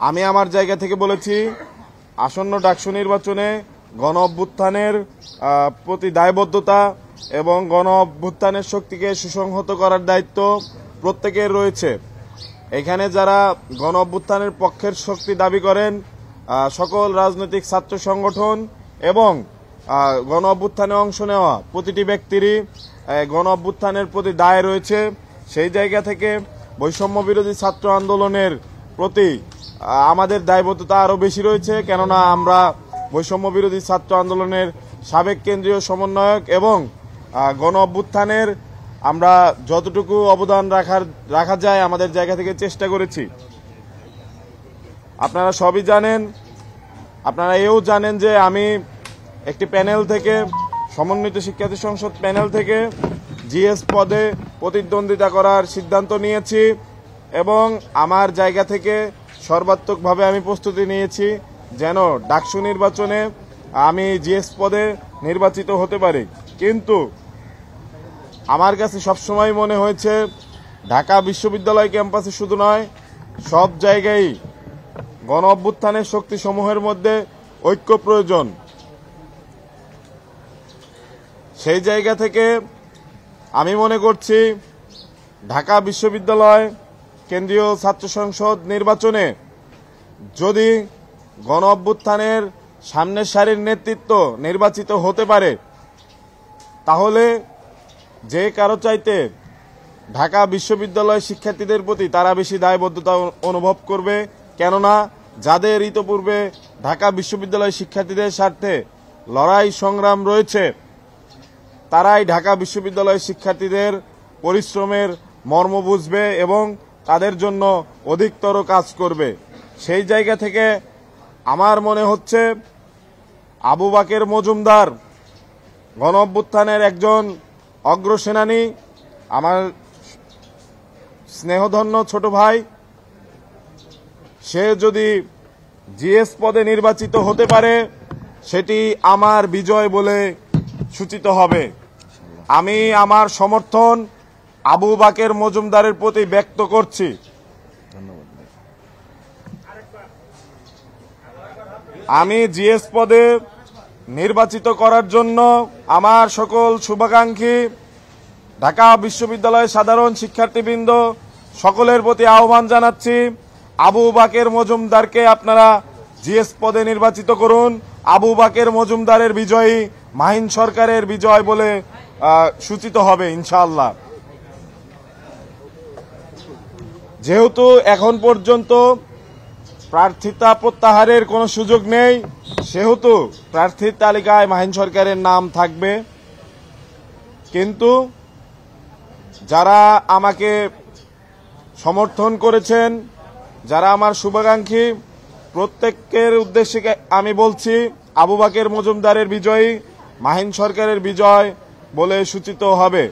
আমি আমার জায়গা থেকে বলেছি আসন্ন ডাকসু নির্বাচনে গণ অভ্যুত্থানের প্রতি দায়বদ্ধতা এবং গণ অভ্যুত্থানের শক্তিকে সুসংহত করার দায়িত্ব প্রত্যেকের রয়েছে। এখানে যারা গণ অভ্যুত্থানের পক্ষের শক্তি দাবি করেন সকল রাজনৈতিক ছাত্র সংগঠন এবং গণ অভ্যুত্থানে অংশ নেওয়া প্রতিটি ব্যক্তিরই গণ অভ্যুত্থানের প্রতি দায় রয়েছে। সেই জায়গা থেকে বৈষম্য বিরোধী ছাত্র আন্দোলনের প্রতি আমাদের দায়বদ্ধতা আরও বেশি রয়েছে, কেননা আমরা বৈষম্য বিরোধী ছাত্র আন্দোলনের সাবেক কেন্দ্রীয় সমন্বয়ক এবং গণ অভ্যুত্থানের আমরা যতটুকু অবদান রাখা যায় আমাদের জায়গা থেকে চেষ্টা করেছি। আপনারা সবই জানেন, আপনারা এও জানেন যে আমি একটি প্যানেল থেকে সমন্বিত শিক্ষার্থী সংসদ প্যানেল থেকে জিএস পদে প্রতিদ্বন্দ্বিতা করার সিদ্ধান্ত নিয়েছি এবং আমার জায়গা থেকে সর্বাত্মকভাবে আমি প্রস্তুতি নিয়েছি যেন ডাকসু নির্বাচনে আমি জিএস পদে নির্বাচিত হতে পারি। কিন্তু আমার কাছে সবসময় মনে হয়েছে ঢাকা বিশ্ববিদ্যালয় ক্যাম্পাসে শুধু নয়, সব জায়গায় গণ অভ্যুত্থানের শক্তিসমূহের মধ্যে ঐক্য প্রয়োজন। সেই জায়গা থেকে আমি মনে করছি ঢাকা বিশ্ববিদ্যালয় কেন্দ্রীয় ছাত্র সংসদ নির্বাচনে যদি গণ অভ্যুত্থানের সামনের সারির নেতৃত্ব নির্বাচিত হতে পারে তাহলে যে কারো চাইতে ঢাকা বিশ্ববিদ্যালয় শিক্ষার্থীদের প্রতি তারা বেশি দায়বদ্ধতা অনুভব করবে, কেননা যাদের ইতোপূর্বে ঢাকা বিশ্ববিদ্যালয় শিক্ষার্থীদের স্বার্থে লড়াই সংগ্রাম রয়েছে তারাই ঢাকা বিশ্ববিদ্যালয় শিক্ষার্থীদের পরিশ্রমের মর্ম বুঝবে এবং তাদের জন্য অধিকতর কাজ করবে। সেই জায়গা থেকে আমার মনে হচ্ছে আবু বাকের মজুমদার গণ অভ্যুত্থানের একজন অগ্রসেনানী, আমার স্নেহধন্য ছোট ভাই, সে যদি জিএস পদে নির্বাচিত হতে পারে সেটি আমার বিজয় বলে সূচিত হবে। আমি আমার সমর্থন আবু বাকের মজুমদারের প্রতি ব্যক্ত করছি। আমি জিএস পদে নির্বাচিত করার জন্য আমার সকল শুভাকাঙ্ক্ষী ঢাকা বিশ্ববিদ্যালয়ের সাধারণ শিক্ষার্থীবৃন্দ সকলের প্রতি আহ্বান জানাচ্ছি, আবু বাকের মজুমদারকে আপনারা জিএস পদে নির্বাচিত করুন। আবু বাকের মজুমদারের বিজয়ী মাহিন সরকারের বিজয় বলে সূচিত হবে ইনশাআল্লাহ। যেহেতু এখন পর্যন্ত প্রার্থিতা প্রত্যাহারের কোনো সুযোগ নেই, সেহেতু প্রার্থীর তালিকায় মাহিন সরকারের নাম থাকবে। কিন্তু যারা আমাকে সমর্থন করেছেন, যারা আমার শুভাকাঙ্ক্ষী, প্রত্যেকের উদ্দেশ্যে আমি বলছি আবু বাকের মজুমদারের বিজয়ী মাহিন সরকারের বিজয় বলে সূচিত হবে।